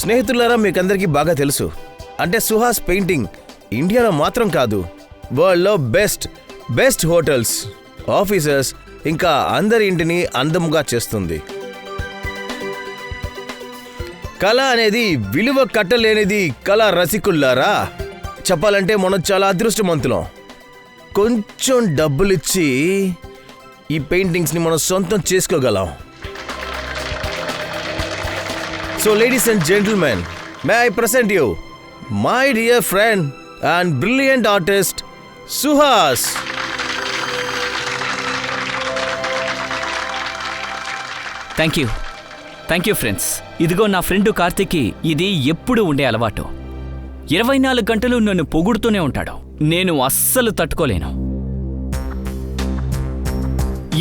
స్నేహితులారా, మీకందరికీ బాగా తెలుసు, అంటే సుహాస్ పెయింటింగ్ ఇండియాలో మాత్రం కాదు, వరల్డ్లో బెస్ట్ హోటల్స్, ఆఫీసర్స్ ఇంకా అందరి ఇంటిని అందముగా చేస్తుంది. కళ అనేది విలువ కట్టలేనిది. కళా రసికుల్లారా, చెప్పాలంటే మనం చాలా అదృష్టవంతులం. కొంచెం డబ్బులిచ్చి ఈ పెయింటింగ్స్ని మనం సొంతం చేసుకోగలం. So ladies and gentlemen, may I present you my dear friend and brilliant artist Suhas. Thank you friends. ఇదిగో నా ఫ్రెండ్ కార్తిక్కి ఇది ఎప్పుడూ ఉండే అలవాటు. 24 గంటలు నన్ను పొగుడుతూనే ఉంటాడు. నేను అస్సలు తట్టుకోలేను.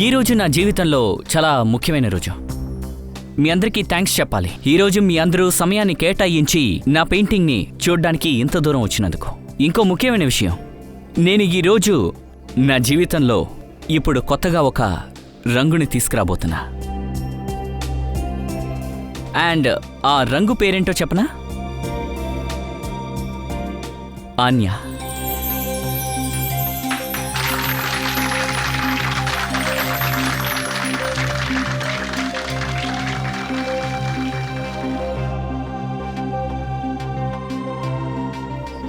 ఈరోజు నా జీవితంలో చాలా ముఖ్యమైన రోజు. మీ అందరికీ థ్యాంక్స్ చెప్పాలి. ఈరోజు మీ అందరూ సమయాన్ని కేటాయించి నా పెయింటింగ్ని చూడ్డానికి ఇంత దూరం వచ్చినందుకు. ఇంకో ముఖ్యమైన విషయం, నేను ఈరోజు నా జీవితంలో ఇప్పుడు కొత్తగా ఒక రంగుని తీసుకురాబోతున్నా. అండ్ ఆ రంగు పేరేంటో చెప్పనా? ఆన్యా.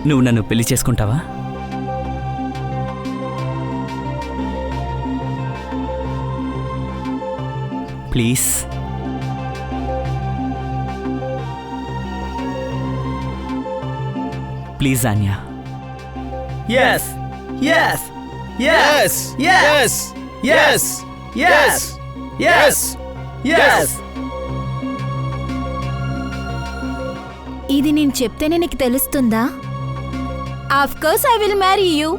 నువ్వు నన్ను పెళ్లి చేసుకుంటావా? Please. Please ఆన్యా. Yes. Yes. Yes. Yes. Yes. Yes. Yes. Yes. ఇది నేను చెప్తేనే నీకు తెలుస్తుందా? Of course I will marry you.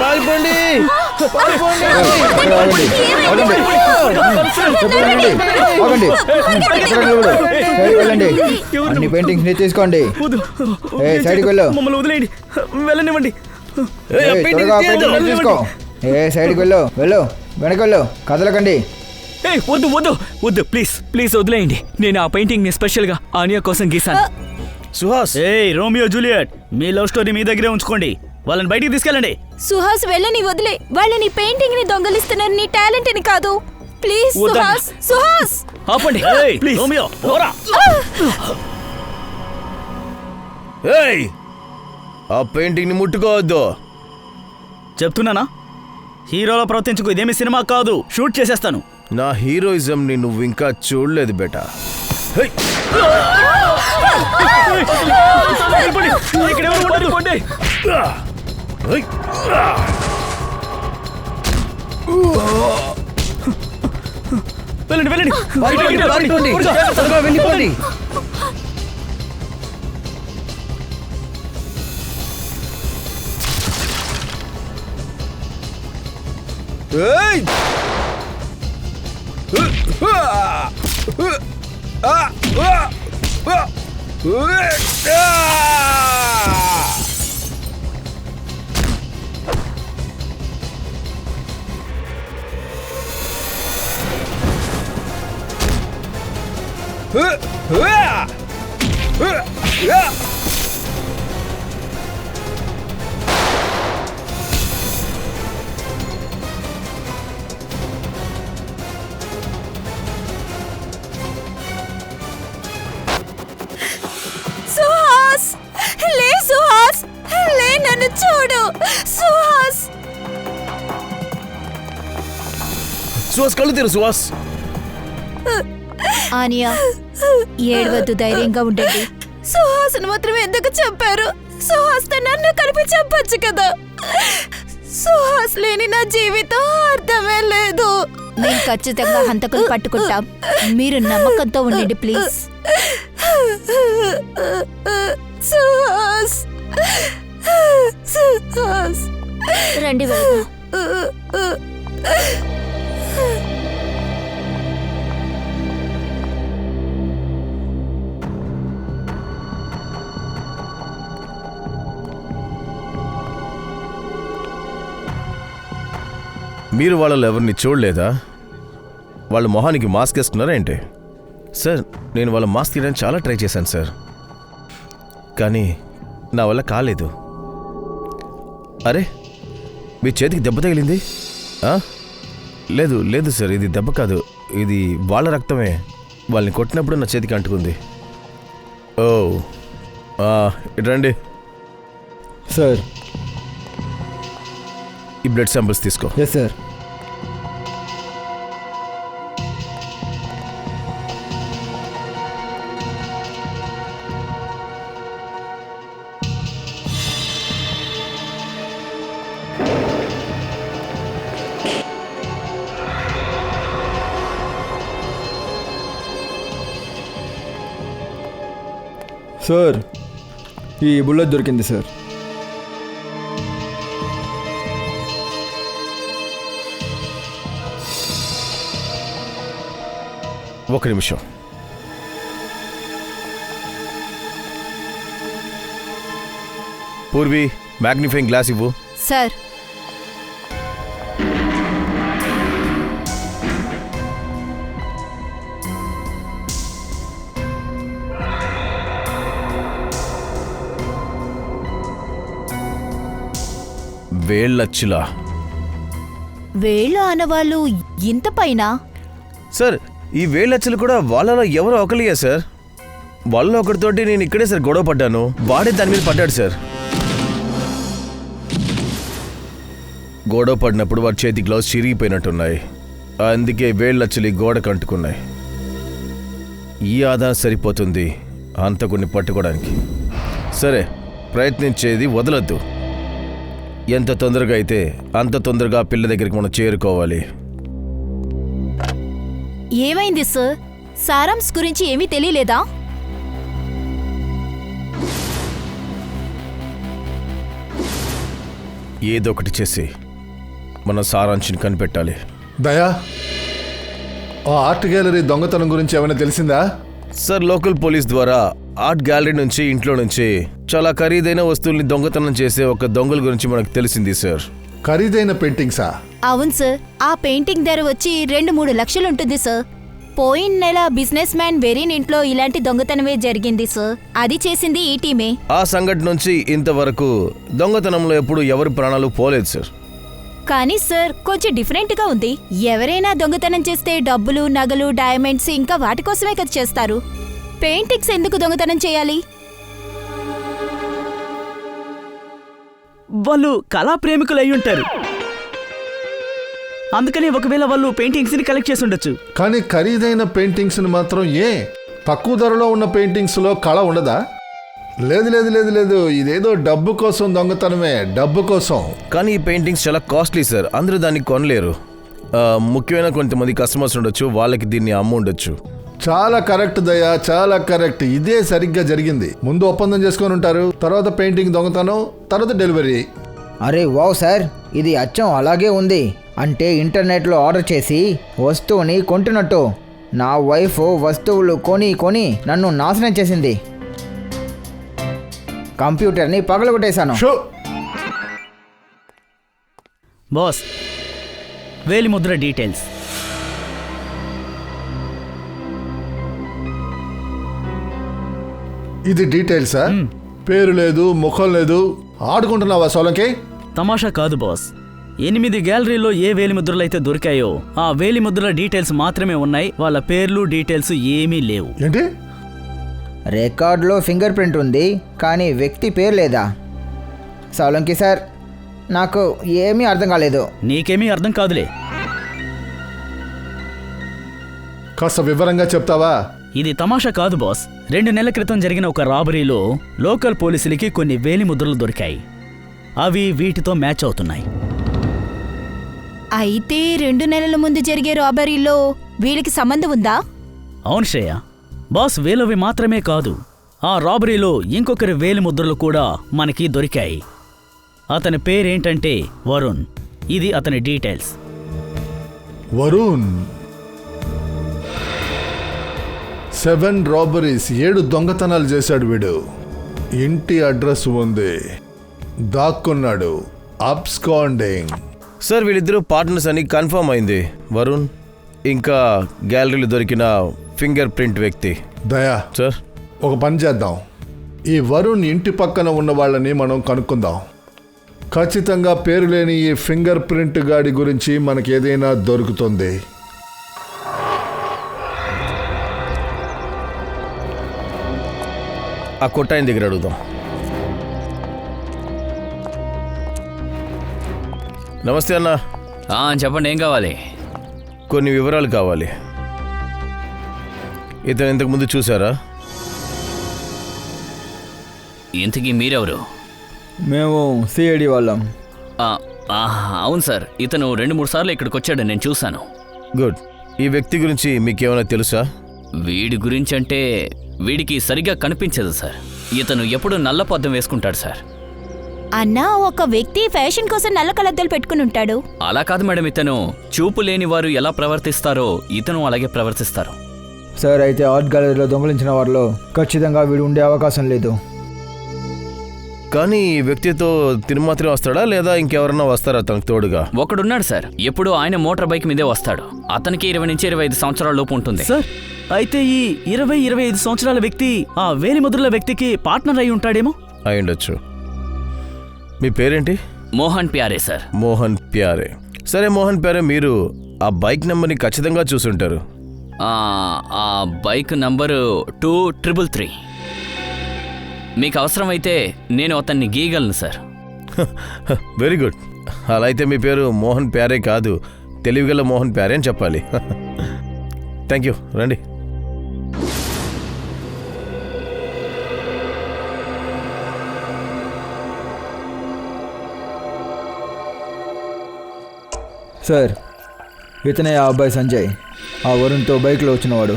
పాల్పండి. అన్ని పెయింటింగ్స్ ని తీసుకోండి. సైడ్కి వెళ్ళు. మమ్మల్ని వదిలేయండి, వెళ్ళనివ్వండి. తీసుకో. సైడ్కి వెళ్ళు, వెనక వెళ్ళు, కదలకండి. వద్దు ప్లీజ్ వదిలేయండి. నేను ఆ పెయింటింగ్ ని స్పెషల్ గా ఆన్యా కోసం గీసాను. సుహాస్, రోమియో జూలియట్, మీ లవ్ స్టోరీ మీ దగ్గరే ఉంచుకోండి. వాళ్ళని బయటికి తీసుకెళ్ళండి. సుహాస్ వెళ్ళని వదిలే. వాళ్ళని పెయింటింగ్ ని దొంగలిస్తున్నారు, నీ టాలెంట్ ని కాదు. ప్లీజ్ సుహాస్. సుహాస్ ఆపండి ప్లీజ్. రోమియో, పోరా. ఏయ్, ఆ పెయింటింగ్ ని ముట్టుకోవద్దు. చెప్తున్నానా, హీరోలో ప్రవర్తించుకో. ఇదేమి సినిమా కాదు, షూట్ చేసేస్తాను. నా హీరోయిజం ని నువ్వు ఇంకా చూడలేదు బేటా. వెళ్ళండి, వెళ్ళండి. వెళ్ళిపోండి. ఏయ్! సుహాస్ లే. సుహాస్ లే, నన్ను చూడు. సుహాస్. సుహాస్ కళ్ళు తెరు. సుహాస్. ఆనియా, ఏడవద్దు, ధైర్యంగా ఉండండి. సుహాస్ను మాత్రం ఎందుకు చంపారు? సుహాస్ నన్ను కలిపి చంపచ్చు కదా. సుహాస్ లేని నా జీవితం అర్థమే లేదు. మేము ఖచ్చితంగా హంతకులు పట్టుకుంటాం. మీరు నమ్మకంతో ఉండండి ప్లీజ్. సుహాస్. సుహాస్ రండి వెళ్దాం. మీరు వాళ్ళలో ఎవరిని చూడలేదా? వాళ్ళ మొహానికి మాస్క్ వేసుకున్నారా ఏంటి? సార్, నేను వాళ్ళ మాస్క్ తీయడానికి చాలా ట్రై చేశాను సార్, కానీ నా వల్ల కాలేదు. అరే, మీ చేతికి దెబ్బ తగిలింది? లేదు లేదు సార్, ఇది దెబ్బ కాదు, ఇది వాళ్ళ రక్తమే. వాళ్ళని కొట్టినప్పుడు నా చేతికి అంటుకుంది. ఓ, ఇటు రండి. సార్, ఈ బ్లడ్ శాంపిల్స్ తీసుకో. Yes sir. సార్, ఈ బుల్లెట్ దొరికింది సార్. ఒక నిమిషం. పూర్వి, మ్యాగ్నిఫైయింగ్ గ్లాస్ ఇవ్వు. సార్, వేళ్ళచ్చులా? వేళ్ళు ఆనవాళ్ళు ఇంత పైన? సార్, ఈ వేళ్ళచ్చులు కూడా వాళ్ళలో ఎవరో ఒకలియా సార్. వాళ్ళలో ఒకరితోటి నేను ఇక్కడే సార్ గొడవ పడ్డాను, వాడే దాని మీద పడ్డాడు సార్. గొడవ పడినప్పుడు వాడి చేతి గ్లౌస్ చిరిగిపోయినట్టున్నాయి, అందుకే వేళ్ళచ్చులు గోడకు అంటుకున్నాయి. ఈ ఆధారం సరిపోతుంది హంతకుడిని పట్టుకోవడానికి. సరే, ప్రయత్నించేది వదలొద్దు. ఎంత తొందరగా అయితే అంత తొందరగా పిల్ల దగ్గరికి మనం చేరుకోవాలి. ఏమైంది సార్? సారాంశ్ గురించి ఏమీ తెలియలేదా? ఏదో ఒకటి చేసి మన సారాంశిని కనిపెట్టాలి. దయా, ఆ ఆర్ట్ గ్యాలరీ దొంగతనం గురించి ఏమైనా తెలిసిందా? సార్, లోకల్ పోలీస్ ద్వారా ఆర్ట్ గ్యాలరీ నుంచి, ఇంట్లో నుంచి చాలా ఖరీదైన వస్తువుల్ని దొంగతనం చేసే ఒక దొంగల గురించి మనకు తెలిసింది సార్. ఖరీదైన పెయింటింగ్సా? అవును సార్, ఆ పెయింటింగ్ ధర వచ్చి 2-3 లక్షలు ఉంటుంది సార్. పోయిన నెల బిజినెస్ మ్యాన్ వెరీన్ ఇంట్లో ఇలాంటి దొంగతనమే జరిగింది సార్. అది చేసింది ఈ టీమే. ఆ సంఘటన నుంచి ఇంతవరకు దొంగతనంలో ఎప్పుడు ఎవరి ప్రాణాలు పోలేదు సార్. కానీ సార్, కొంచెం డిఫరెంట్ గా ఉంది. ఎవరైనా దొంగతనం చేస్తే డబ్బులు, నగలు, డైమండ్స్ ఇంకా వాటి కోసమే కదా చేస్తారు. పెయింటింగ్స్ ఎందుకు దొంగతనం చేయాలి? వాళ్ళు కళా ప్రేమికులు అయి ఉంటారు, అందుకని ఒకవేళ వాళ్ళు పెయింటింగ్స్ ని కలెక్ట్ చేసి ఉండొచ్చు. కానీ ఖరీదైన పెయింటింగ్స్ మాత్రం తక్కువ ధరలో ఉన్న పెయింటింగ్స్ లో కళ ఉండదా? లేదు లేదు లేదు లేదు, ఇదేదో డబ్బు కోసం దొంగతనమే, డబ్బు కోసం. కానీ ఈ పెయింటింగ్స్ చాలా కాస్ట్లీ సార్, అందరూ దాన్ని కొనలేరు. ముఖ్యమైన కొంతమంది కస్టమర్స్ ఉండొచ్చు, వాళ్ళకి దీన్ని అమ్ము ఉండొచ్చు. చాలా కరెక్ట్ దయా, చాలా కరెక్ట్. ఇదే సరిగ్గా జరిగింది. ముందు ఒప్పందం చేసుకొని ఉంటారు, తర్వాత పెయింటింగ్ దొంగతనం, తర్వాత డెలివరీ. అరే వావ్ సార్, ఇది అచ్చం అలాగే ఉంది. అంటే ఇంటర్నెట్లో ఆర్డర్ చేసి వస్తువుని కొంటున్నట్టు. నా వైఫ్ వస్తువులు కొని కొని నన్ను నాశనం చేసింది. కంప్యూటర్ని పగలగొట్టేశాను. షో! బాస్, వేలిముద్ర డీటెయిల్స్. ఇది డీటెయిల్సా? పేరు లేదు, ముఖం లేదు. ఆడుకుంటున్నావా సోలంకి? తమాషా కాదు బాస్. 8 గ్యాలరీలో ఏ వేలిముద్రలు అయితే దొరికాయో ఆ వేలిముద్రల డీటెయిల్స్ మాత్రమే ఉన్నాయి. వాళ్ళ పేర్లు, డీటెయిల్స్ ఏమీ లేవు. ఏంటి? రికార్డులో ఫింగర్ ప్రింట్ ఉంది, కానీ వ్యక్తి పేరు లేదా? సోలంకి సార్, నాకు ఏమీ అర్థం కాలేదు. నీకేమీ అర్థం కాదులే. కాస్త వివరంగా చెప్తావా? ఇది తమాషా కాదు బాస్. 2 నెలల క్రితం జరిగిన ఒక రాబరీలో లోకల్ పోలీసులకి కొన్ని వేలిముద్రలు దొరికాయి. అవి వీటితో మ్యాచ్ అవుతున్నాయి. అయితే 2 నెలల ముందు జరిగే రాబరీలో వీళ్ళకి సంబంధం ఉందా? అవును శ్రేయ. బాస్, వేలవి మాత్రమే కాదు, ఆ రాబరీలో ఇంకొకరి వేలిముద్రలు కూడా మనకి దొరికాయి. అతని పేరేంటంటే వరుణ్. ఇది అతని డీటెయిల్స్. వరుణ్ 7 రాబరీస్, 7 దొంగతనాలు చేశాడు వీడు. ఇంటి అడ్రస్ ఉంది, దాక్కున్నాడు, అబ్స్కాండింగ్. సార్ వీళ్ళిద్దరూ పార్ట్నర్స్ అని కన్ఫర్మ్ అయింది. వరుణ్ ఇంకా గ్యాలరీలో దొరికిన ఫింగర్ ప్రింట్ వ్యక్తి. దయా, సార్ ఒక పని చేద్దాం. ఈ వరుణ్ ఇంటి పక్కన ఉన్న వాళ్ళని మనం కనుక్కుందాం. ఖచ్చితంగా పేరు లేని ఈ ఫింగర్ ప్రింట్ గాడి గురించి మనకి ఏదైనా దొరుకుతుంది. ఆ కొట్టాయన దగ్గర అడుగుదాం. నమస్తే అన్న. చెప్పండి, ఏం కావాలి? కొన్ని వివరాలు కావాలి. ఇతను ఇంతకుముందు చూసారా? ఇంతకీ మీరెవరు? మేము సిఐడి వాళ్ళం. అవును సార్, ఇతను 2-3 సార్లు ఇక్కడికి వచ్చాడు, నేను చూశాను. గుడ్. ఈ వ్యక్తి గురించి మీకేమైనా తెలుసా? వీడి గురించి అంటే వీడికి సరిగ్గా కనిపించదు సార్. ఇతను ఎప్పుడు నల్ల పద్దం వేసుకుంటాడు సార్. అన్నా, ఒక వ్యక్తి ఫ్యాషన్ కోసం నల్ల కలద్దలు పెట్టుకుని ఉంటాడు. అలా కాదు మేడం, ఇతను చూపు లేని వారు ఎలా ప్రవర్తిస్తారో ఇతను అలాగే ప్రవర్తిస్తారు. సార్, అయితే ఆర్ట్ గ్యాలరీలో దొంగలించిన వారిలో ఖచ్చితంగా వీడు ఉండే అవకాశం లేదు. కానీ ఈ వ్యక్తితో తిరుమాత్రం వస్తాడా లేదా ఇంకెవరన్నా వస్తారా తనకు తోడుగా? ఒకడున్నాడు సార్, ఎప్పుడు ఆయన మోటార్ బైక్ మీదే వస్తాడు. అతనికి 20 నుంచి 25 సంవత్సరాల లోపు ఉంటుంది. సార్, అయితే ఈ 20-25 సంవత్సరాల వ్యక్తి ఆ వేలిముద్రల వ్యక్తికి పార్ట్నర్ అయి ఉంటాడేమో. అయ్యుండొచ్చు. మీ పేరేంటి? మోహన్ ప్యారే సార్. మోహన్ ప్యారే. సరే మోహన్ ప్యారే, మీరు ఆ బైక్ నెంబర్ని ఖచ్చితంగా చూసుంటారు. ఆ బైక్ నంబరు 2333. మీకు అవసరమైతే నేను అతన్ని గీయగలను సార్. Very good. అలా అయితే మీ పేరు మోహన్ ప్యారే కాదు, తెలివిగల మోహన్ ప్యారే అని చెప్పాలి. Thank you. రండి. సార్, ఇతనే ఆ అబ్బాయి సంజయ్, ఆ వరుణ్తో బైక్లో వచ్చినవాడు.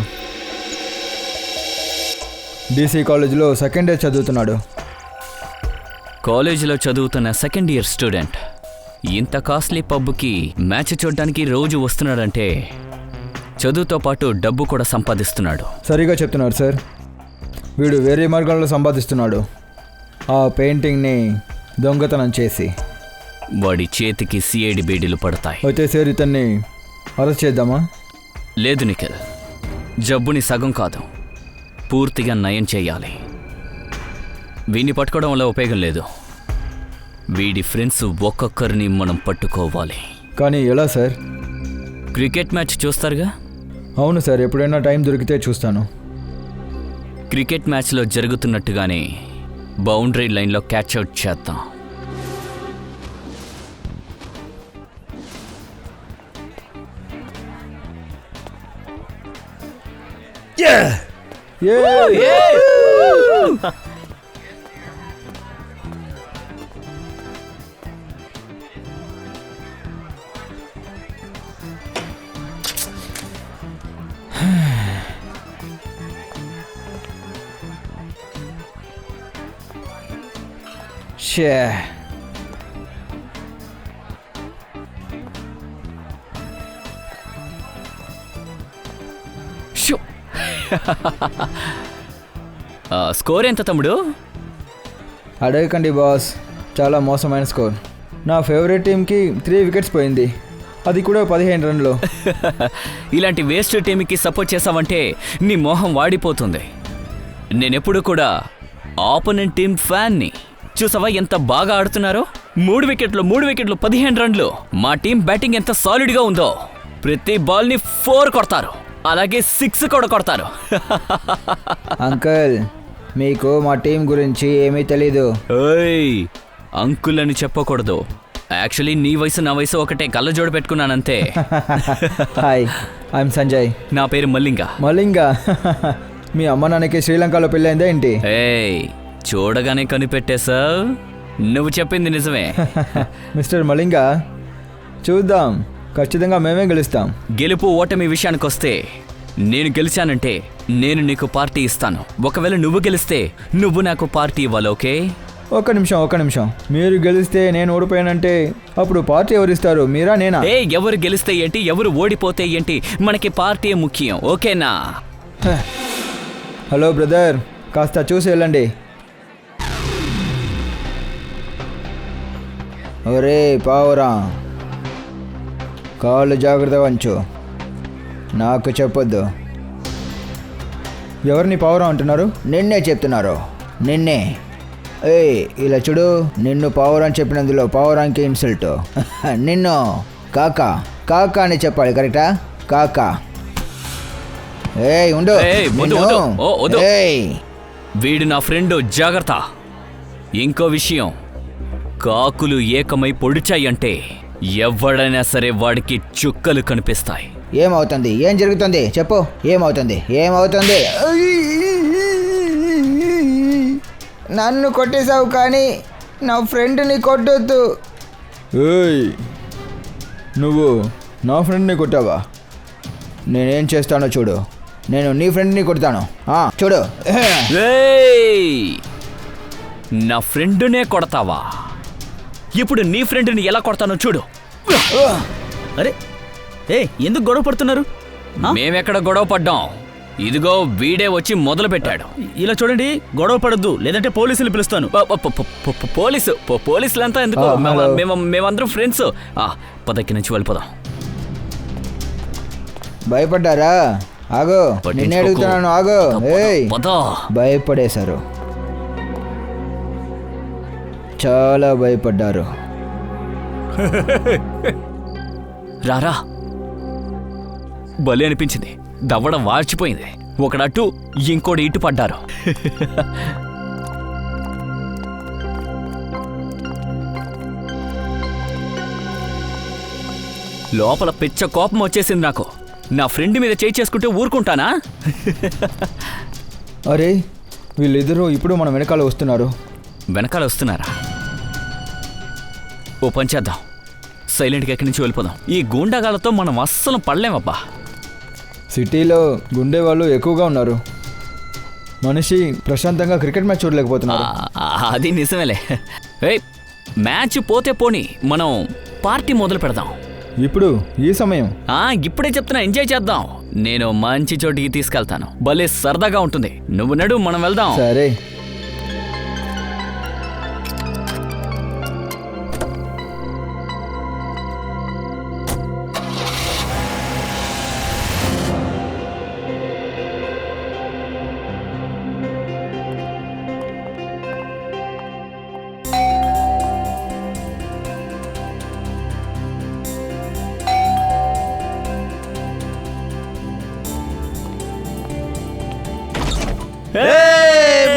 డీసీ కాలేజీలో సెకండ్ ఇయర్ చదువుతున్నాడు. కాలేజీలో చదువుతున్న సెకండ్ ఇయర్ స్టూడెంట్ ఇంత కాస్ట్లీ పబ్కి మ్యాచ్ చూడడానికి రోజు వస్తున్నాడంటే చదువుతో పాటు డబ్బు కూడా సంపాదిస్తున్నాడు. సరిగా చెప్తున్నారు సార్. వీడు వేరే మార్గాల్లో సంపాదిస్తున్నాడు. ఆ పెయింటింగ్ని దొంగతనం చేసి. వాడి చేతికి సిఐడి బేడీలు పడతాయి. అయితే సార్, ఇతన్ని అరెస్ట్ చేద్దామా? లేదు నిఖిల్, జబ్బుని సగం కాదు పూర్తిగా నయం చేయాలి. వీడిని పట్టుకోవడం వల్ల ఉపయోగం లేదు. వీడి ఫ్రెండ్స్ ఒక్కొక్కరిని మనం పట్టుకోవాలి. కానీ ఎలా సార్? Cricket match చూస్తారుగా? అవును సార్, ఎప్పుడైనా టైం దొరికితే చూస్తాను. క్రికెట్ మ్యాచ్లో జరుగుతున్నట్టుగానే బౌండరీ లైన్లో క్యాచ్ అవుట్ చేద్దాం. షే, షో. స్కోర్ ఎంత తమ్ముడు? అడగకండి బాస్, చాలా మోసమైన స్కోర్. నా ఫేవరెట్ టీంకి 3 వికెట్స్ పోయింది, అది కూడా 15 రన్లో. ఇలాంటి వేస్ట్ టీంకి సపోర్ట్ చేసావంటే నీ మోహం వాడిపోతుంది. నేనెప్పుడు కూడా ఆపోనెంట్ టీం ఫ్యాన్ని. చూసావా ఎంత బాగా ఆడుతున్నారో? 3 వికెట్లు 15 రన్లు. మా టీం బ్యాటింగ్ ఎంత సాలిడ్గా ఉందో. ప్రతి బాల్ని 4 కొడతారు, అలాగే 6 కూడా కొడతారు. అంకల్, మీకు మా టీం గురించి ఏమీ తెలీదు. ఓయ్, అంకుల్ అని చెప్పకూడదు. యాక్చువల్లీ నీ వయసు నా వయసు ఒకటే, కళ్ళజోడు పెట్టుకున్నానంతే. Hi, I'm Sanjay. నా పేరు మల్లింగ. మలింగ. మీ అమ్మ నాన్నకి శ్రీలంకలో పెళ్ళైందా ఏంటి? ఏయ్, చూడగానే కనిపెట్టేశావ్. నువ్వు చెప్పింది నిజమే. మిస్టర్ మలింగ, చూద్దాం, ఖచ్చితంగా మేమే గెలుస్తాం. గెలుపు ఓటమి విషయానికొస్తే నేను గెలిచానంటే నేను నీకు పార్టీ ఇస్తాను. ఒకవేళ నువ్వు గెలిస్తే నువ్వు నాకు పార్టీ ఇవ్వాలి, ఓకే? ఒక్క నిమిషం. మీరు గెలిస్తే నేను ఓడిపోయానంటే అప్పుడు పార్టీ ఎవరిస్తారు, మీరా నేనా? ఎవరు గెలిస్తే ఏంటి, ఎవరు ఓడిపోతే ఏంటి, మనకి పార్టీ ముఖ్యం, ఓకేనా? హలో బ్రదర్, కాస్త చూసి వెళ్ళండి. ఒరే పావురా, కాళ్ళు జాగ్రత్త వంచు. నాకు చెప్పొద్దు. ఎవరిని పావురం అంటున్నారు? నిన్నే చెప్తున్నారు, నిన్నే. ఏయ్ ఇలా చూడు, నిన్ను పావురం చెప్పినందులో పావురానికి ఇన్సల్ట్. నిన్ను కాకా కాకా అని చెప్పాలి, కరెక్టా? కాకా. ఏయ్ ఉండు. ఏయ్, వద్దు, నిన్ను. వద్దు. ఓ, వద్దు. ఏయ్ వీడు నా ఫ్రెండ్, జాగ్రత్త. ఇంకో విషయం, కాకులు ఏకమై పొడిచాయంటే ఎవడైనా సరే వాడికి చుక్కలు కనిపిస్తాయి. ఏమవుతుంది? ఏం జరుగుతుంది చెప్పు. ఏమవుతుంది? ఏమవుతుంది? నన్ను కొట్టేశావు కానీ నా ఫ్రెండ్ని కొట్టొద్దు. ఏయ్ నువ్వు నా ఫ్రెండ్ని కొట్టావా? నేనేం చేస్తానో చూడు. నేను నీ ఫ్రెండ్ని కొడతాను. చూడు. ఏయ్! నా ఫ్రెండునే కొడతావా? ఇప్పుడు నీ ఫ్రెండ్ని ఎలా కొడతానో చూడు. అరే ఏ ఎందుకు గొడవ పడుతున్నారు? మేమెక్కడ గొడవ పడ్డాం? ఇదిగో వీడే వచ్చి మొదలు పెట్టాడు. ఇలా చూడండి, గొడవ పడద్దు, లేదంటే పోలీసులు పిలుస్తాను. పోలీసులంతా ఎందుకు? మేమందరం ఫ్రెండ్స్. పదకి నుంచి వెళ్ళిపోదాం. భయపడ్డారా? ఆగో, నిన్నే అడుగుతున్నాను, ఆగో. ఏయ్ భయపడేశారు, చాలా భయపడ్డారు. రారా, బలి అనిపించింది. దవ్వడ వార్చిపోయింది. ఒకడట్టు ఇంకోటి ఇటు పడ్డారు. లోపల పిచ్చ కోపం వచ్చేసింది నాకు. నా ఫ్రెండ్ మీద చేయి చేసుకుంటే ఊరుకుంటానా? అరే వీళ్ళిద్దరూ ఇప్పుడు మన వెనకాల వస్తున్నారు. వెనకాల వస్తున్నారా? ఓ పని చేద్దాం, సైలెంట్గా ఎక్కడి నుంచి వెళ్ళిపోదాం. ఈ గూండాగాలతో మనం అస్సలు పడలేమబ్బా. సిటీలో గుండె వాళ్ళు ఎక్కువగా ఉన్నారు. మనిషి ప్రశాంతంగా క్రికెట్ మ్యాచ్ చూడలేకపోతున్నారు. అది నిజమేలే. ఏయ్, మ్యాచ్ పోతే పోని, మనం పార్టీ మొదలు పెడదాం. ఇప్పుడు ఈ సమయం? ఇప్పుడే చెప్తున్నా, ఎంజాయ్ చేద్దాం. నేను మంచి చోటికి తీసుకెళ్తాను, భలే సరదాగా ఉంటుంది. నువ్వు నడు, మనం వెళ్దాం. సరే.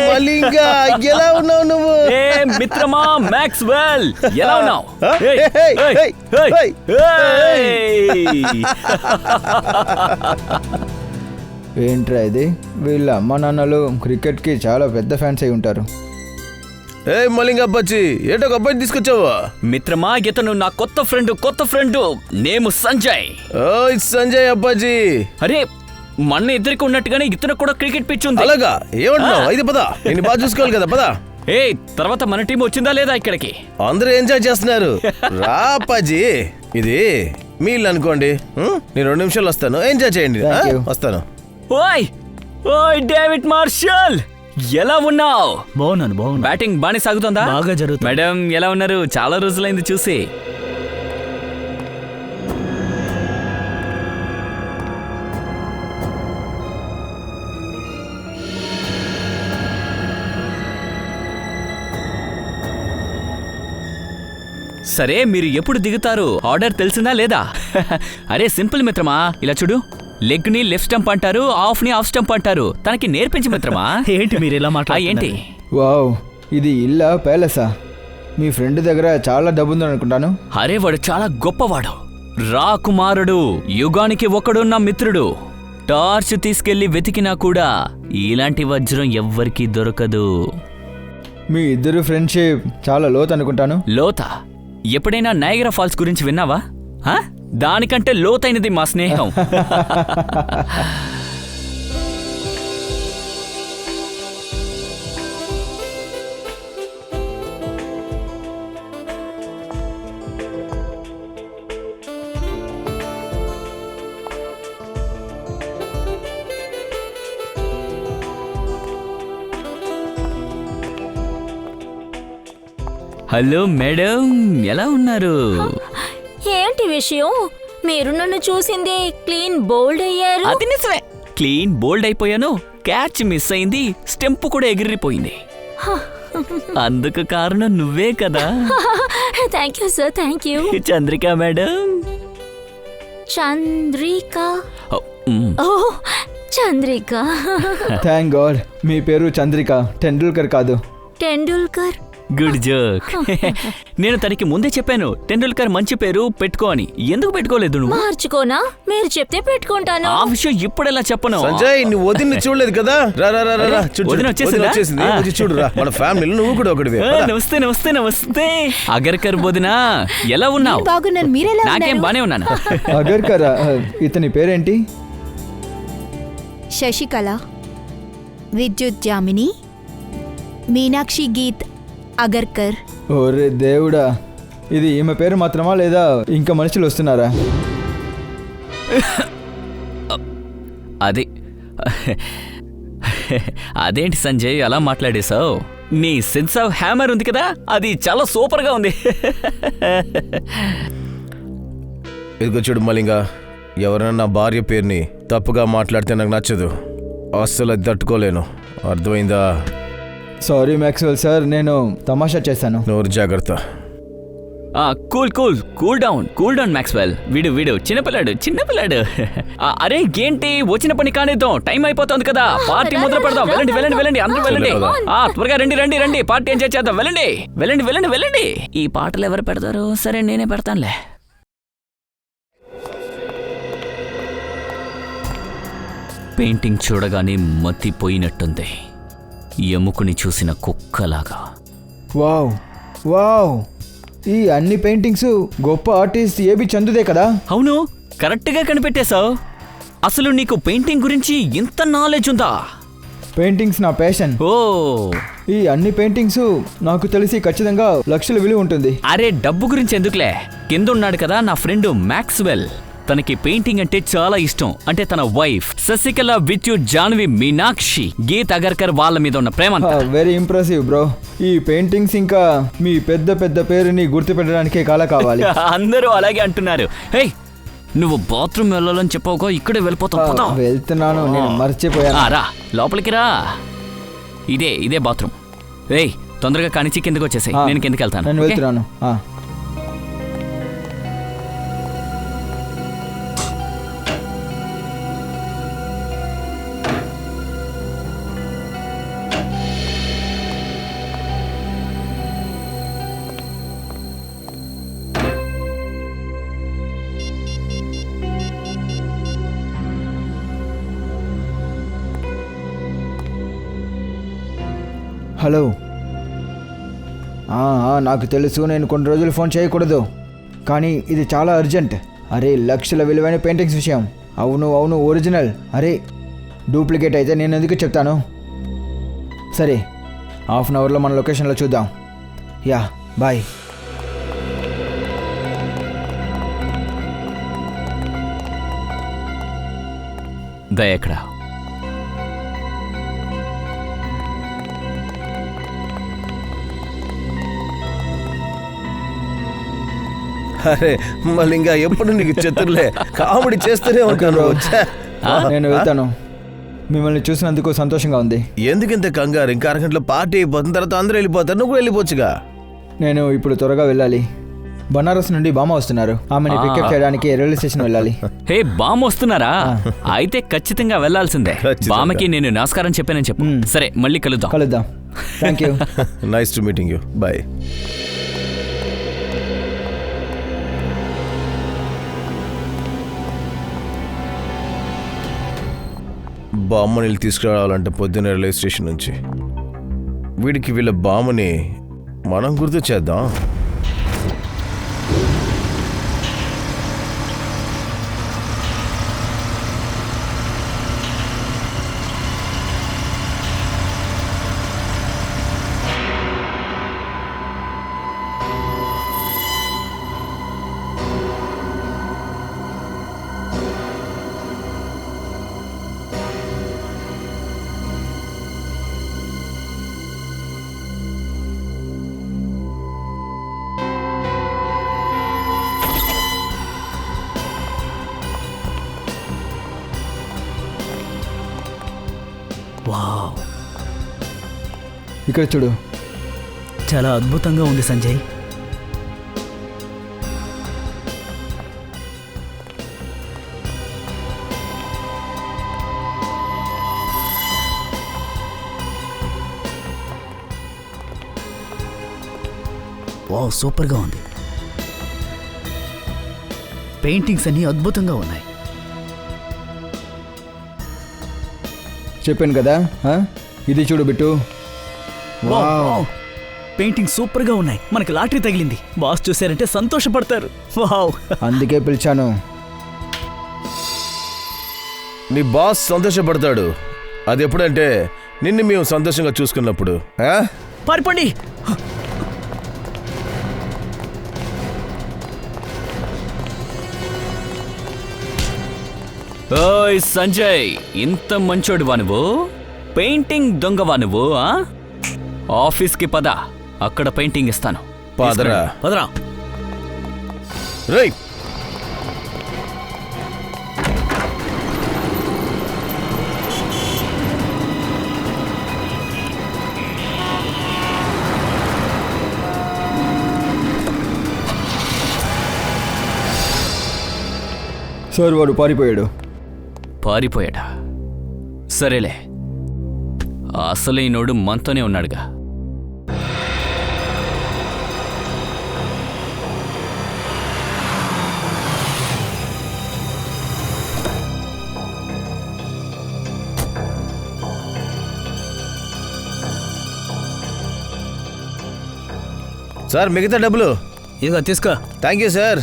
మలింగా, ఎలా ఉన్నావు నువ్వు? మిత్రమా మ్యాక్స్వెల్, ఎలా ఉన్నావు? ఏంట్రా ఇది? వీళ్ళ అమ్మ నాన్నలు క్రికెట్కి చాలా పెద్ద ఫ్యాన్స్ అయి ఉంటారు. ఏ మలింగా అబ్బాజీ, ఏంటో ఒక అబ్బాయిని తీసుకొచ్చావా? మిత్రమా, ఇతను నా కొత్త ఫ్రెండ్ నేము సంజయ్. సంజయ్ అబ్బాజీ. అరే, మన ఇద్దరికి ఉన్నట్టుగానే ఇతను కూడా క్రికెట్ పిచ్ ఉంది. అలాగా? ఏమంటున్నావు? అయితే పద, నేను బాగా చూసుకోవాలి కదా, పద. తర్వాత మన టీం వచ్చిందా లేదా ఇక్కడికి? అందరూ ఎంజాయ్ చేస్తున్నారు. రా అప్పాజీ, ఇది మీ ఇల్లు అనుకోండి. నేను 2 నిమిషాలు వస్తాను, ఎంజాయ్ చేయండి. వస్తాను. ఓయ్ డేవిడ్ మార్షల్, ఎలా ఉన్నావు? బాగున్నాను. బ్యాటింగ్ బాగానే సాగుతుందా? బాగా జరుగుతుంది. మేడం, ఎలా ఉన్నారు? చాలా రోజులైంది చూసి. సరే, మీరు ఎప్పుడు దిగుతారు? ఆర్డర్ తెలిసిందా లేదా? అరే సింపుల్ మిత్రమా, ఇలా చూడు. లెగ్ ని లెఫ్ట్ స్టంప్ అంటారు, ఆఫ్ ని ఆఫ్ స్టంప్ అంటారు. తనకి నేర్పించి మిత్రమా. ఏంటి మీరు ఇలా ఏంటి? వావ్, ఇది ఇల్లా ప్యాలెసా? మీ ఫ్రెండ్ దగ్గర చాలా డబ్బుందని అనుకుంటాను. అరే వాడు చాలా గొప్పవాడు, రాకుమారుడు, యుగానికి ఒకడున్న మిత్రుడు. టార్చ్ తీసుకెళ్లి వెతికినా కూడా ఇలాంటి వజ్రం ఎవ్వరికీ దొరకదు. మీ ఇద్దరు ఫ్రెండ్షిప్ చాలా లోతు అనుకుంటాను. లోతా? ఎప్పుడైనా నయాగరా ఫాల్స్ గురించి విన్నావా? దానికంటే లోతైనది మా స్నేహం. హలో మేడం, ఎలా ఉన్నారు? ఏంటి విషయం? మీరు నన్ను చూసిందే క్లీన్ బోల్డ్ అయ్యారు. అది నిజమే. క్లీన్ బోల్డ్ అయిపోయాను, క్యాచ్ మిస్ అయింది, స్టెంప్ కూడా ఎగిరిపోయింది. అందుకు కారణం నువ్వే కదా. Thank you sir, thank you. Chandrika madam. Chandrika. Oh, hmm. Oh Chandrika. Thank God మీ పేరు చంద్రిక, టెండూల్కర్ కాదు. టెండూల్కర్. Good joke. నేను తనకి ముందే చెప్పాను టెండూల్కర్ మంచి పేరు పెట్టుకో అని. ఎందుకు పెట్టుకోలేదు నువ్వు? మార్చుకోనా? మీరు చెప్తే పెట్టుకుంటాను. ఆ విషయం ఇప్పుడెలా చెప్పను? సంజయ్ నువ్వు వదిన్ని చూడలేదు కదా. రా రా రా రా రా. చూడు, వదిన చూడు, వచ్చేసిందా? వదిన వచ్చేసింది. వచ్చి చూడు రా. మన ఫ్యామిలీలో నువ్వు కూడా ఒకటివే. నమస్తే నమస్తే నమస్తే. అగర్కర్ బోదినా, ఎలా ఉన్నావు? బాగున్నాను, మీరెలా నాకేం బానే ఉన్నాను. అగర్కర్ ఇతని పేరేంటి? శశికళ, విద్యుత్ జామిని, మీనాక్షి గీత్ అగర్కర్. ఓరే దేవుడా, ఇది ఈమె పేరు మాత్రమా లేదా ఇంకా మనుషులు వస్తున్నారా? అదే అదేంటి సంజయ్ అలా మాట్లాడేశావు? నీ సెన్స్ ఆఫ్ హ్యామర్ ఉంది కదా, అది చాలా సూపర్గా ఉంది. ఇదిగో చూడు మలింగా, ఎవరైనా నా భార్య పేరుని తప్పుగా మాట్లాడితే నాకు నచ్చదు. అస్సలు అది తట్టుకోలేను. అర్థమైందా? సారీ మ్యాక్స్వెల్ సార్, నేను తమాషా చేశాను. నోరు జాగ్రత్త. Cool cool cool down Maxwell. వీడు చిన్నపిల్లాడు. అరే ఏంటి, వచ్చిన పని కానిద్దాం, టైం అయిపోతుంది కదా. పార్టీ మొదలు పెడదాం. వెళ్ళండి అందరూ వెళ్ళండి. త్వరగా రండి, పార్టీ ఎంజాయ్ చేద్దాం. వెళ్ళండి. ఈ పాటలు ఎవరు పెడతారు? సరే నేనే పెడతానులే. పెయింటింగ్ చూడగానే మత్తిపోయినట్టుంది, ఎముకని చూసిన కుక్కలాగా. వావ్ వావ్, ఈ అన్ని పెయింటింగ్స్ గొప్ప ఆర్టిస్ట్ ఏబి చందుదే కదా? అవును, కరెక్ట్గా కనిపెట్టేశావు. అసలు నీకు పెయింటింగ్ గురించి ఇంత నాలెడ్జ్ ఉందా? పెయింటింగ్స్ నా ప్యాషన్. ఓ, ఈ అన్ని పెయింటింగ్స్ నాకు తెలిసి ఖచ్చితంగా లక్షల విలువ ఉంటుంది. అరే డబ్బు గురించి ఎందుకులే, కింద ఉన్నాడు కదా నా ఫ్రెండ్ మ్యాక్స్వెల్. తనకి పెయింటింగ్ అంటే చాలా ఇష్టం. అంటే తన వైఫ్ శశికళ, విద్యుత్ జాన్వి, మీనాక్షి, గీత్ అగర్కర్ వాళ్ళ మీద ఉన్న ప్రేమ. Very impressive bro. ఈ పెయింటింగ్స్ ఇంకా మీ పెద్ద పేరుని గుర్తుపెట్టడానికే కాలా కావాలి. అందరూ అలాగే అంటున్నారు. హే, నువ్వు బాత్రూమ్ వెళ్ళాలని చెప్పావుగా, ఇక్కడే వెళ్ళిపోతావు. వెళ్తున్నాను, నేను మర్చిపోయాను. రా లోపలికి రా. ఇదే బాత్రూమ్. ఏయ్ తొందరగా కానిచ్చి కిందకి వచ్చేసాయి, నేను కిందకి వెళ్తాను. నేను వెళ్తున్నాను. హలో, నాకు తెలుసు నేను కొన్ని రోజులు ఫోన్ చేయకూడదు, కానీ ఇది చాలా అర్జెంట్. అరే లక్షల విలువైన పెయింటింగ్స్ విషయం. అవును ఒరిజినల్. అరే డూప్లికేట్ అయితే నేను ఎందుకు చెప్తాను? సరే, హాఫ్ అన్ అవర్లో మన లొకేషన్లో చూద్దాం. Yeah boy. ఎక్కడ? అరే మలింగా, ఎప్పుడు నీకు చతుర్లే, కామెడీ చేస్తూనే ఉంటాను. నేను వెళ్తాను. మిమ్మల్ని చూసినందుకు సంతోషంగా ఉంది. ఎందుకింత కంగారు? ఇంకా అరగంటలో పార్టీ అయిపోతున్న తర్వాత అందరూ వెళ్ళిపోతారు, నువ్వు వెళ్ళిపోవచ్చుగా. నేను ఇప్పుడు త్వరగా వెళ్ళాలి. బనారస్ నుండి బామ్మ వస్తున్నారు. ఆమెని పికప్ చేయడానికి రైల్వే స్టేషన్ వెళ్ళాలి. హే, బామ్మ వస్తున్నారా? అయితే ఖచ్చితంగా వెళ్లాల్సిందే. బామ్మకి నేను నమస్కారం చెప్పానని చెప్పు. సరే, మళ్ళీ కలుద్దాం. Thank you. Nice to meeting you. Bye. బామ్మని తీసుకురావాలంటే పొద్దున్న రైల్వే స్టేషన్ నుంచి. వీడికి వీళ్ళ బామ్మని మనం గుర్తు చేద్దాం. ఇక్కడ చూడు. చాలా అద్భుతంగా ఉంది సంజయ్. వావ్, సూపర్గా ఉంది. పెయింటింగ్స్ అన్నీ అద్భుతంగా ఉన్నాయి. చెప్పాను కదా, ఇది చూడు బిట్టు. వావ్, పెయింటింగ్ సూపర్గా ఉన్నాయి. మనకి లాటరీ తగిలింది. బాస్ చూశారంటే సంతోషపడతారు. వావ్. అందుకే పిలిచాను. నీ బాస్ సంతోషపడతాడు. అది ఎప్పుడంటే నిన్ను మేము సంతోషంగా చూసుకున్నప్పుడు. పారిపోండి. ఓయ్ సంజయ్, ఇంత మంచోడువా నువ్వు? పెయింటింగ్ దొంగవా నువ్వు? ఆఫీస్కి పద, అక్కడ పెయింటింగ్ ఇస్తాను. పాదరా పదరా. రై. సార్ వాడు పారిపోయాడు. పారిపోయాడా? సరేలే, అసలైనోడు మనతోనే ఉన్నాడుగా. సార్ మిగతా డబ్బులు. ఇదిగో తీసుకో. Thank you sir.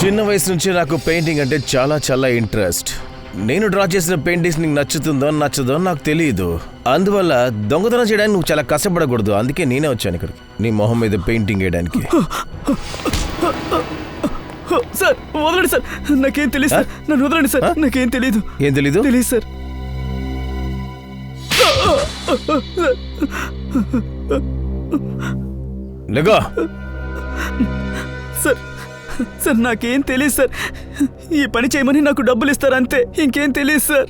చిన్న వయసు నుంచి నాకు పెయింటింగ్ అంటే చాలా చాలా ఇంట్రెస్ట్. నేను డ్రా చేసిన పెయింటింగ్స్ నీకు నచ్చుతుందో నచ్చదో నాకు తెలియదు. అందువల్ల దొంగతనం చేయడానికి నువ్వు చాలా కష్టపడకూడదు. అందుకే నేనే వచ్చాను ఇక్కడికి, నీ మొహం మీద పెయింటింగ్ వేయడానికి. సార్ వదలండి సార్, నాకేం తెలియదు సార్. నన్ను వదలండి సార్, నాకేం తెలీదు. ఏం తెలీదు? తెలియదు సార్. లేగో. సార్ సార్ నాకేం తెలియదు సార్. ఈ పని చేయమని నాకు డబ్బులు ఇస్తారు అంతే, ఇంకేం తెలియదు సార్.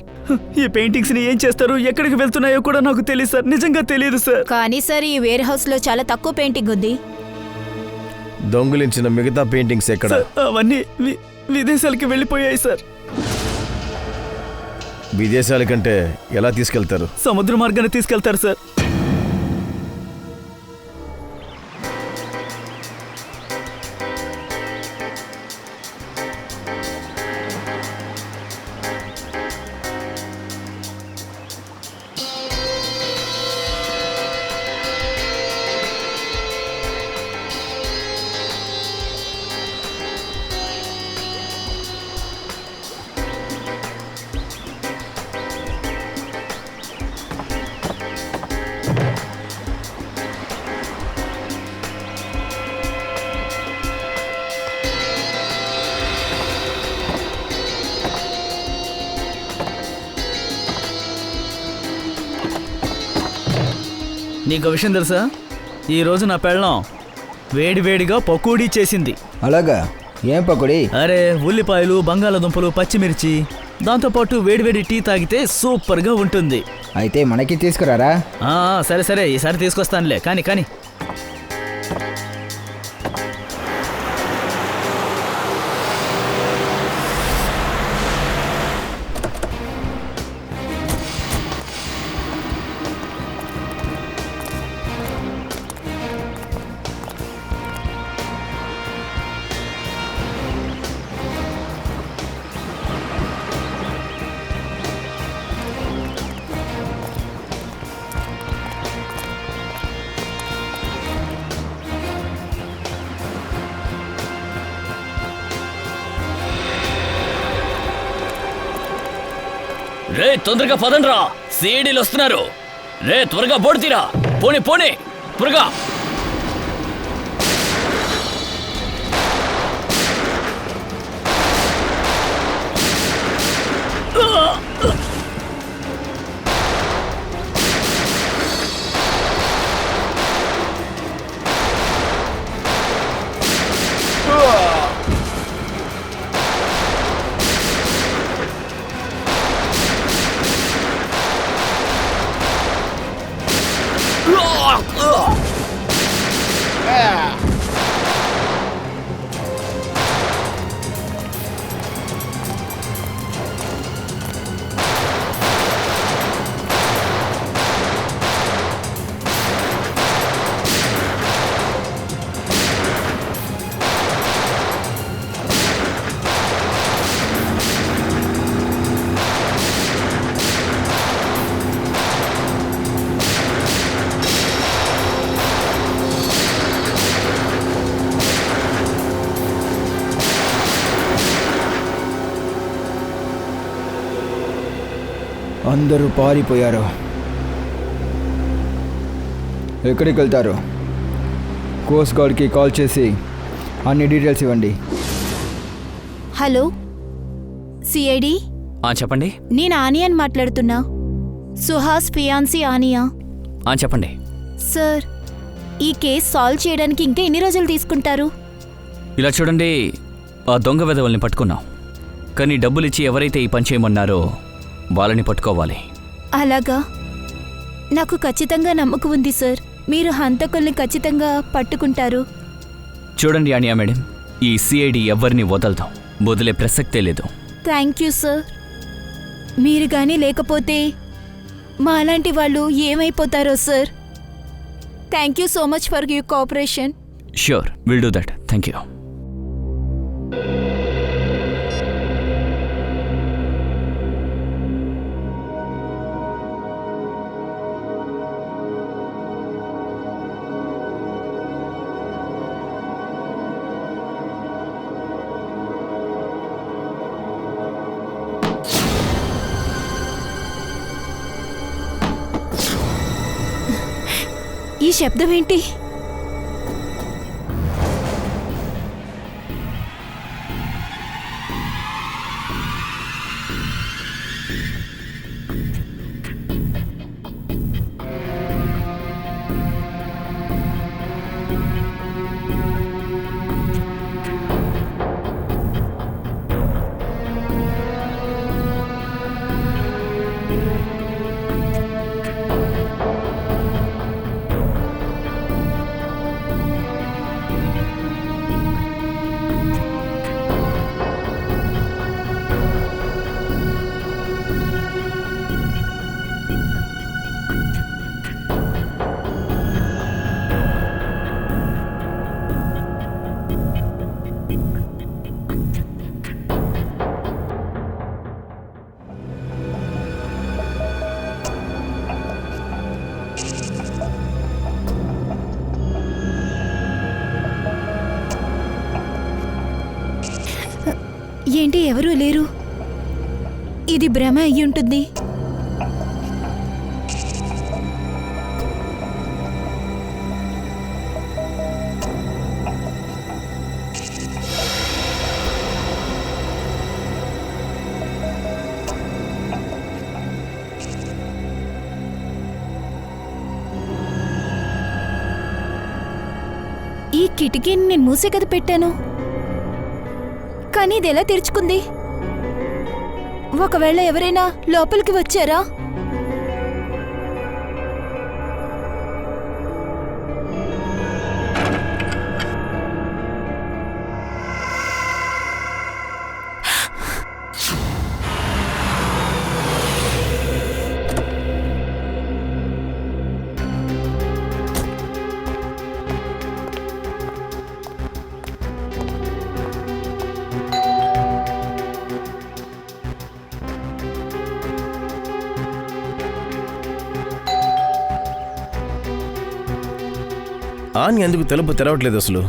ఈ పెయింటింగ్స్ ని ఏం చేస్తారు, ఎక్కడికి వెళ్తున్నాయో కూడా నాకు తెలియదు సార్. నిజంగా తెలియదు సార్. కానీ సార్ ఈ వేర్ హౌస్ లో చాలా తక్కువ పెయింటింగ్ ఉంది. దొంగిలించిన మిగతా పెయింటింగ్స్ ఎక్కడ? సార్, అవన్నీ విదేశాలకి వెళ్ళిపోయాయి సార్. విదేశాల కంటే ఎలా తీసుకెళ్తారు? సముద్ర మార్గాన్ని తీసుకెళ్తారు సార్. నీకు విషయం తెలుసా, ఈరోజు నా పెళ్ళం వేడివేడిగా పకోడీ చేసింది. అలాగా? ఏం పకోడీ? అరే, ఉల్లిపాయలు, బంగాళాదుంపలు, పచ్చిమిర్చి, దాంతోపాటు వేడివేడి టీ తాగితే సూపర్గా ఉంటుంది. అయితే మనకి తీసుకురారా? సరే సరే, ఈసారి తీసుకొస్తానులే. కానీ కానీ రే తొందరగా పదండ్రా, సీడీలు వస్తున్నారు. రే త్వరగా బోర్డు తీరా. పోనీ పోనీ త్వరగా. అందరూ పారిపోయారు. ఎక్కడికి వెళ్తారు? కోస్ట్ గార్డ్కి కాల్ చేసి అన్ని డీటెయిల్స్ ఇవ్వండి. హలో సిఐడి, చెప్పండి. నేను ఆనియాని మాట్లాడుతున్నా. సుహాస్ ఫియాన్సీ ఆనియా. చెప్పండి. సార్, ఈ కేసు సాల్వ్ చేయడానికి ఇంకా ఎన్ని రోజులు తీసుకుంటారు? ఇలా చూడండి, ఆ దొంగ వెధవల్ని పట్టుకున్నాం, కానీ డబ్బులిచ్చి ఎవరైతే ఈ పని చేయమన్నారో వాళ్ళని పట్టుకోవాలి. అలాగా? నాకు ఖచ్చితంగా నమ్మకం ఉంది సార్, మీరు హంతకుల్ని ఖచ్చితంగా పట్టుకుంటారు. చూడండి ఆనియా మేడం, ఈ సిఐడి ఎవరిని వదలదాం, వదిలే ప్రసక్తే లేదు. Thank you sir. మీరు కానీ లేకపోతే మా అలాంటి వాళ్ళు ఏమైపోతారో సార్. Thank you so much for your cooperation. Sure, will do that. Thank you. ఈ శబ్దం ఏంటి? ఏంటి ఎవరూ లేరు? ఇది భ్రమ అయ్యుంటుంది. ఈ కిటికీని నేను మూసే కదా పెట్టాను, కానీ ఇది ఎలా తెరుచుకుంది? ఒకవేళ ఎవరైనా లోపలికి వచ్చారా? ఆన్ ఎందుకు తలుపు తెరవట్లేదు అసలు?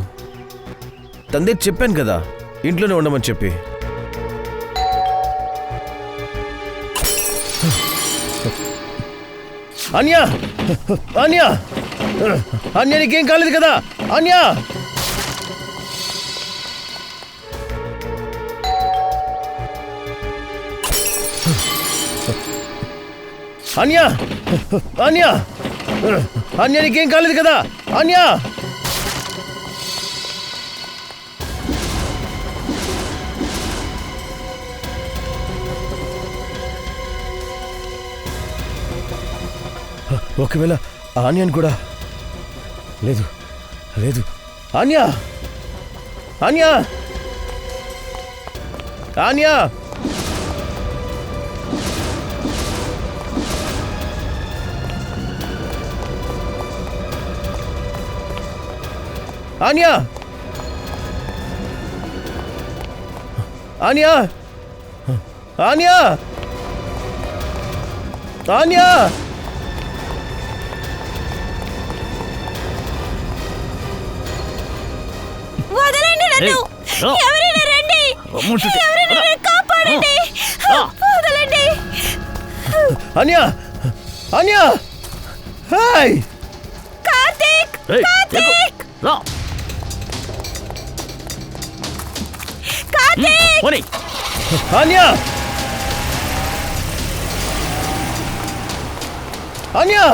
తందే చెప్పాను కదా ఇంట్లోనే ఉండమని చెప్పి. అన్యా అన్యా అన్య నీకేం కాలేదు కదా అన్యా అన్యా అన్యా అన్య నీకేం కాలేదు కదా అన్యా ఒకవేళ ఆన్యన్ కూడా లేదు లేదు ఆన్యా ఆన్యా ఆన్యా ఆన్యా ఆన్యా ఆన్యా ఆన్యా వదలండి నన్ను! ఎవరైనా రండి! ఎవరైనా నన్ను కాపాడండి! వదలండి! అన్యా అన్యా హాయ్ కార్తీక్! కార్తీక్! కార్తీక్! అన్యా అన్యా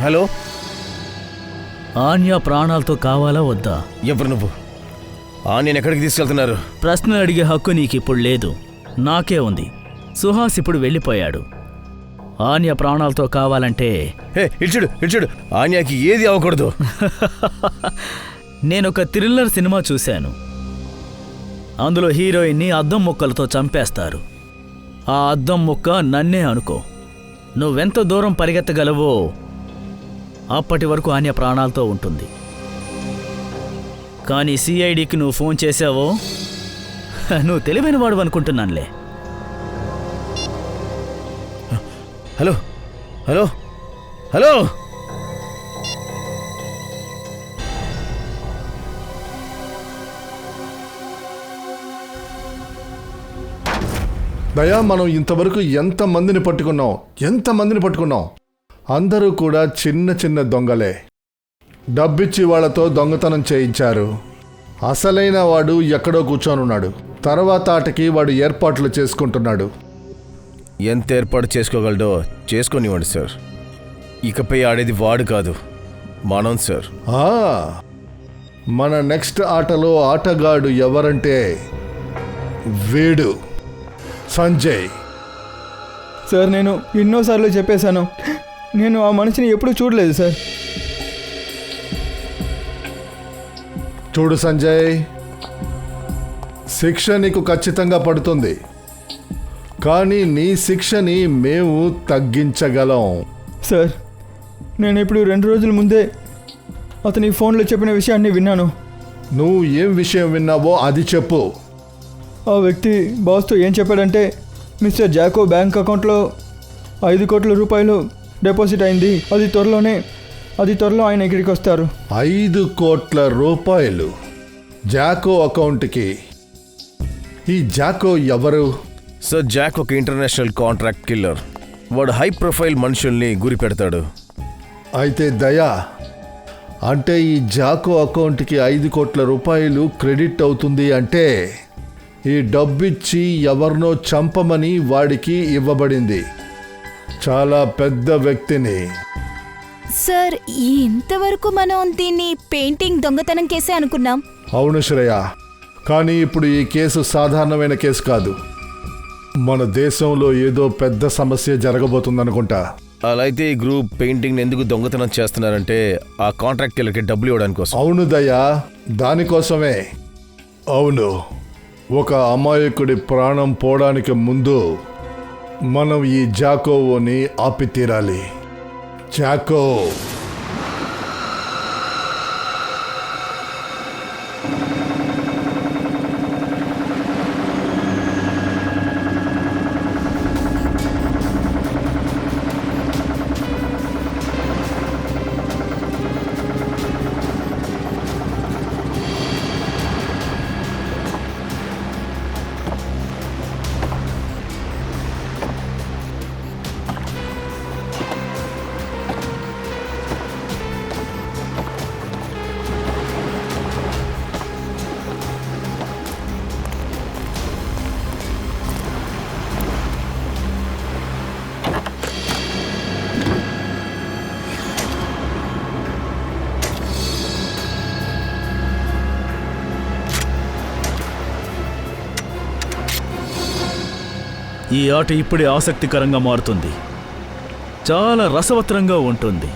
హలో ఆన్య ప్రాణాలతో కావాలా వద్దా? ఎవరు నువ్వు ఆన్యని ఎక్కడికి తీసుకెళ్తున్నారు? ప్రశ్నలు అడిగే హక్కు నీకిప్పుడు లేదు, నాకే ఉంది. సుహాస్ ఇప్పుడు వెళ్ళిపోయాడు. ఆన్య ప్రాణాలతో కావాలంటే హే ఇడ్చుడు ఆన్యాకి ఏది అవ్వకూడదు. నేనొక థ్రిల్లర్ సినిమా చూశాను. అందులో హీరోయిన్ని అద్దం ముక్కలతో చంపేస్తారు. ఆ అద్దం ముక్క నన్నే అనుకో. నువ్వెంత దూరం పరిగెత్తగలవో అప్పటి వరకు ఆన్య ప్రాణాలతో ఉంటుంది. కానీ సిఐడికి నువ్వు ఫోన్ చేశావో నువ్వు తెలివైన వాడు అనుకుంటున్నానులే. హలో హలో హలో దయా, మనం ఇంతవరకు ఎంతమందిని పట్టుకున్నాం? అందరూ కూడా చిన్న చిన్న దొంగలే. డబ్బిచ్చి వాళ్లతో దొంగతనం చేయించారు. అసలైన వాడు ఎక్కడో కూర్చొనున్నాడు. తర్వాత ఆటకి వాడు ఏర్పాట్లు చేసుకుంటున్నాడు. ఎంత ఏర్పాటు చేసుకోగలడో చేసుకొనివ్వండి సార్. ఇకపై ఆడేది వాడు కాదు, మనం సార్. మన నెక్స్ట్ ఆటలో ఆటగాడు ఎవరంటే వీడు సంజయ్. సార్, నేను ఎన్నోసార్లు చెప్పేశాను, నేను ఆ మనిషిని ఎప్పుడూ చూడలేదు సార్. చూడు సంజయ్, శిక్ష నీకు ఖచ్చితంగా పడుతుంది. కానీ నీ శిక్షని మేము తగ్గించగలం. సార్, నేను ఇప్పుడు 2 రోజుల ముందే అతని ఫోన్లో చెప్పిన విషయాన్ని విన్నాను. నువ్వు ఏం విషయం విన్నావో అది చెప్పు. ఆ వ్యక్తి బాస్తో ఏం చెప్పాడంటే, మిస్టర్ జాకో బ్యాంక్ అకౌంట్లో 5 కోట్ల రూపాయలు డిపాజిట్ అయింది, అది త్వరలో ఆయన ఇక్కడికి వస్తారు. 5 కోట్ల రూపాయలు జాకో అకౌంట్కి. ఈ జాకో ఎవరు? సార్, జాక్ ఒక ఇంటర్నేషనల్ కాంట్రాక్ట్ కిల్లర్. వాడు హై ప్రొఫైల్ మనుషుల్ని గురి పెడతాడు. అయితే దయా, అంటే ఈ జాకో అకౌంట్కి 5 కోట్ల రూపాయలు క్రెడిట్ అవుతుంది అంటే ఈ డబ్బిచ్చి ఎవరినో చంపమని వాడికి ఇవ్వబడింది. చాలా పెద్ద వ్యక్తిని. సార్, ఇంతవరకు మనం దీన్ని పెయింటింగ్ దొంగతనం కేసే అనుకున్నాం. అవును శ్రేయ, కానీ ఇప్పుడు ఈ కేసు సాధారణమైన కేసు కాదు. మన దేశంలో ఏదో పెద్ద సమస్య జరగబోతుందనుకుంటా. అలా అయితే ఈ గ్రూప్ పెయింటింగ్ ఎందుకు దొంగతనం చేస్తున్నారంటే ఆ కాంట్రాక్ట్ కిల్లర్కి డబ్బులు ఇవ్వడానికి కోసం. అవును దయా, దానికోసమే. అవును, ఒక అమాయకుడి ప్రాణం పోవడానికి ముందు మనం ఈ జాకోని ఆపి తీరాలి. జాకో, ఈ ఆట ఇప్పుడే ఆసక్తికరంగా మారుతుంది, చాలా రసవత్రంగా ఉంటుంది.